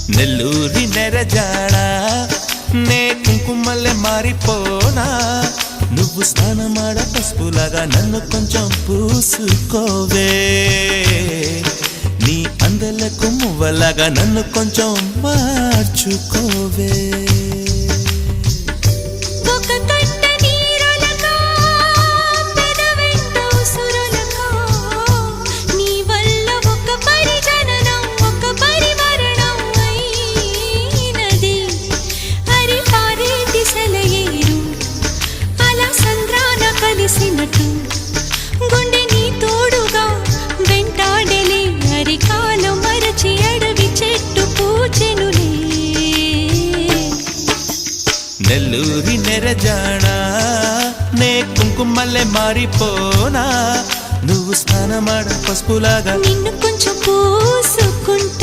నెల్లూరి నెరజాడ నే కుంకుమల్లె మారిపోనా నువ్వు స్నానమాడ పసుపులాగా నన్ను కొంచెం పూసుకోవే నీ అందలకు మువ్వలాగా నన్ను కొంచెం మార్చుకోవే గుండె నీ తోడుగా వెంటాడలే అరికాలు మరచి అడవి చెట్టు పూచెనులే నెల్లూరి నెరజాడ నే కుంకుమల్లె మారిపోనా నువ్వు స్నానమాడ పసుపులాగా నిన్ను కొంచెం పూసుకుంటా